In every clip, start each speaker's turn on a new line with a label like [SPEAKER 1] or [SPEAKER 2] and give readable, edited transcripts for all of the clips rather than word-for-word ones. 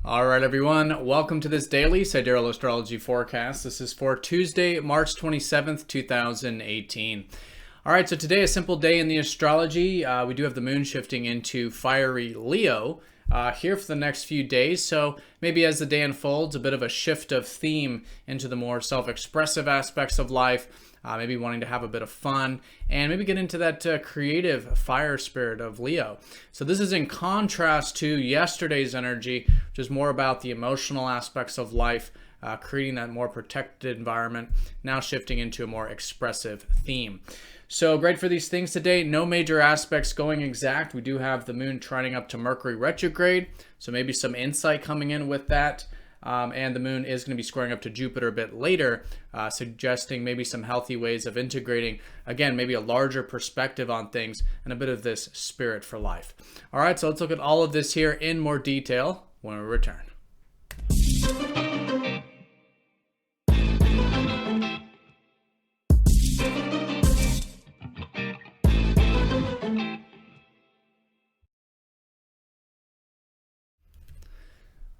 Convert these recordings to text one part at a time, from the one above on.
[SPEAKER 1] All right, everyone. Welcome to this daily Sidereal Astrology forecast. This is for Tuesday, March 27th, 2018. All right, so today, a simple day in the astrology. We do have the moon shifting into fiery Leo here for the next few days. So maybe as the day unfolds, a bit of a shift of theme into the more self-expressive aspects of life. Maybe wanting to have a bit of fun and maybe get into that creative fire spirit of Leo. So this is in contrast to yesterday's energy, which is more about the emotional aspects of life, creating that more protected environment, now shifting into a more expressive theme. So great for these things today. No major aspects going exact. We do have the moon trining up to Mercury retrograde, so maybe some insight coming in with that. And the moon is going to be squaring up to Jupiter a bit later, suggesting maybe some healthy ways of integrating, again, maybe a larger perspective on things and a bit of this spirit for life. All right, so let's look at all of this here in more detail when we return.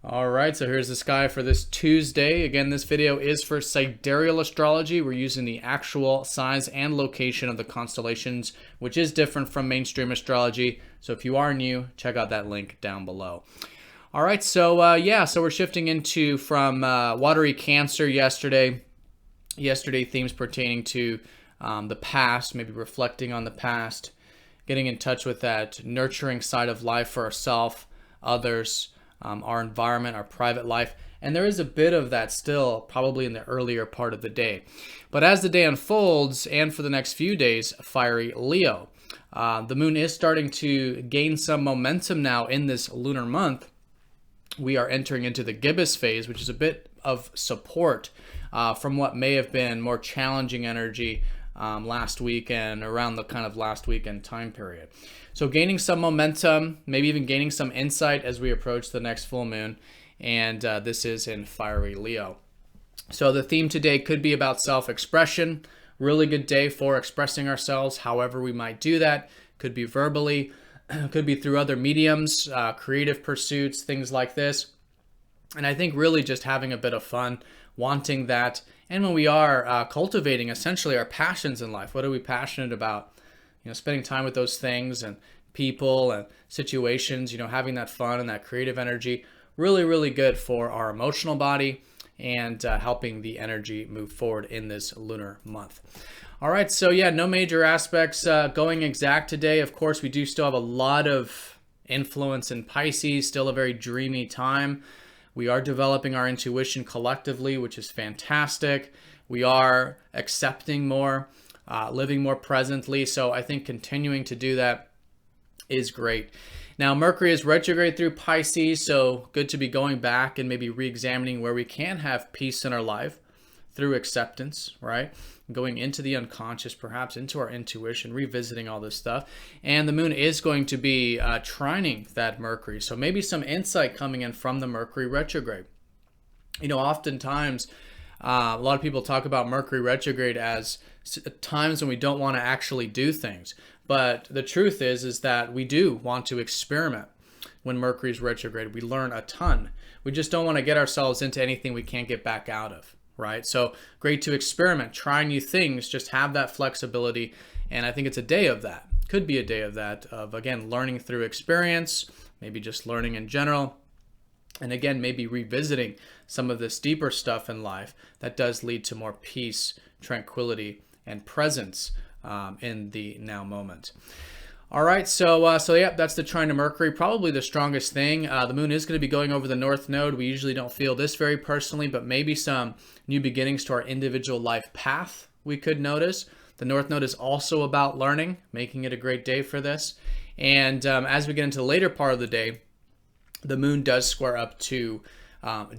[SPEAKER 1] All right, so here's the sky for this Tuesday. Again, this video is for Sidereal Astrology. We're using the actual size and location of the constellations, which is different from mainstream astrology. So if you are new, check out that link down below. All right, so so we're shifting into from watery Cancer yesterday. Yesterday, themes pertaining to the past, maybe reflecting on the past, getting in touch with that nurturing side of life for ourselves, others, our environment, our private life, and there is a bit of that still probably in the earlier part of the day. But as the day unfolds, and for the next few days, fiery Leo. The moon is starting to gain some momentum now in this lunar month. We are entering into the Gibbous phase, which is a bit of support from what may have been more challenging energy last week and around the kind of last weekend time period. So gaining some momentum, maybe even gaining some insight as we approach the next full moon. And this is in fiery Leo. So the theme today could be about self-expression. Really good day for expressing ourselves, however we might do that. Could be verbally, could be through other mediums, creative pursuits, things like this. And I think really just having a bit of fun, wanting that. And when we are cultivating essentially our passions in life, what are we passionate about? You know, spending time with those things and people and situations, you know, having that fun and that creative energy, really, really good for our emotional body and helping the energy move forward in this lunar month. All right, so yeah, no major aspects going exact today. Of course, we do still have a lot of influence in Pisces, still a very dreamy time. We are developing our intuition collectively, which is fantastic. We are accepting more, living more presently. So I think continuing to do that is great. Now, Mercury is retrograde through Pisces, so good to be going back and maybe re-examining where we can have peace in our life through acceptance, right? Going into the unconscious, perhaps into our intuition, revisiting all this stuff. And the moon is going to be trining that Mercury. So maybe some insight coming in from the Mercury retrograde. You know, oftentimes, a lot of people talk about Mercury retrograde as times when we don't want to actually do things. But the truth is that we do want to experiment when Mercury's retrograde. We learn a ton. We just don't want to get ourselves into anything we can't get back out of. Right? So great to experiment, try new things, just have that flexibility. And I think it's a day of that. Could be a day of that, of again, learning through experience, maybe just learning in general. And again, maybe revisiting some of this deeper stuff in life that does lead to more peace, tranquility, and presence in the now moment. All right, so yeah, that's the trine to Mercury, probably the strongest thing. The moon is going to be going over the North Node. We usually don't feel this very personally, but maybe some new beginnings to our individual life path we could notice. The North Node is also about learning, making it a great day for this. And as we get into the later part of the day, the moon does square up to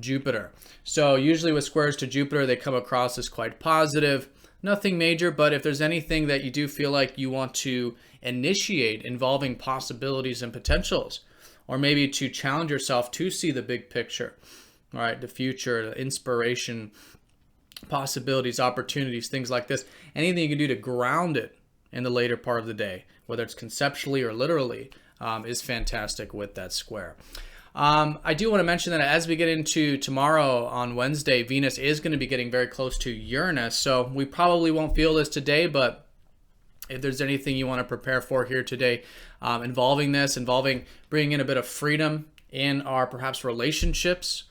[SPEAKER 1] Jupiter. So usually with squares to Jupiter, they come across as quite positive. Nothing major, but if there's anything that you do feel like you want to initiate involving possibilities and potentials, or maybe to challenge yourself to see the big picture, all right, the future, the inspiration, possibilities, opportunities, things like this, anything you can do to ground it in the later part of the day, whether it's conceptually or literally, is fantastic with that square. I do want to mention that as we get into tomorrow on Wednesday, Venus is going to be getting very close to Uranus. So we probably won't feel this today, but if there's anything you want to prepare for here today, involving bringing in a bit of freedom in our perhaps relationships.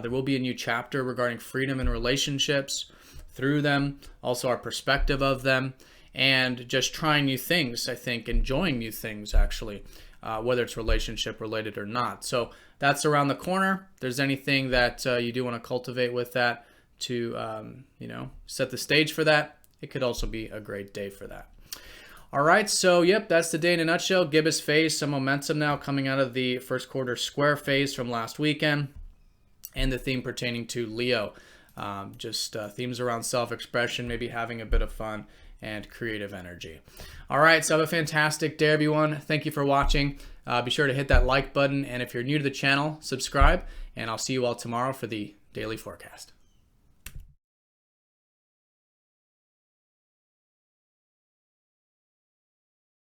[SPEAKER 1] There will be a new chapter regarding freedom in relationships through them, also our perspective of them, and just trying new things, I think, enjoying new things actually, whether it's relationship related or not. So that's around the corner. If there's anything that you do want to cultivate with that to, set the stage for that, it could also be a great day for that. All right, so yep, that's the day in a nutshell. Gibbous phase, some momentum now coming out of the first quarter square phase from last weekend, and the theme pertaining to Leo. Themes around self-expression, maybe having a bit of fun and creative energy. All right, so have a fantastic day, everyone. Thank you for watching. Be sure to hit that like button, and if you're new to the channel, subscribe, and I'll see you all tomorrow for the daily forecast.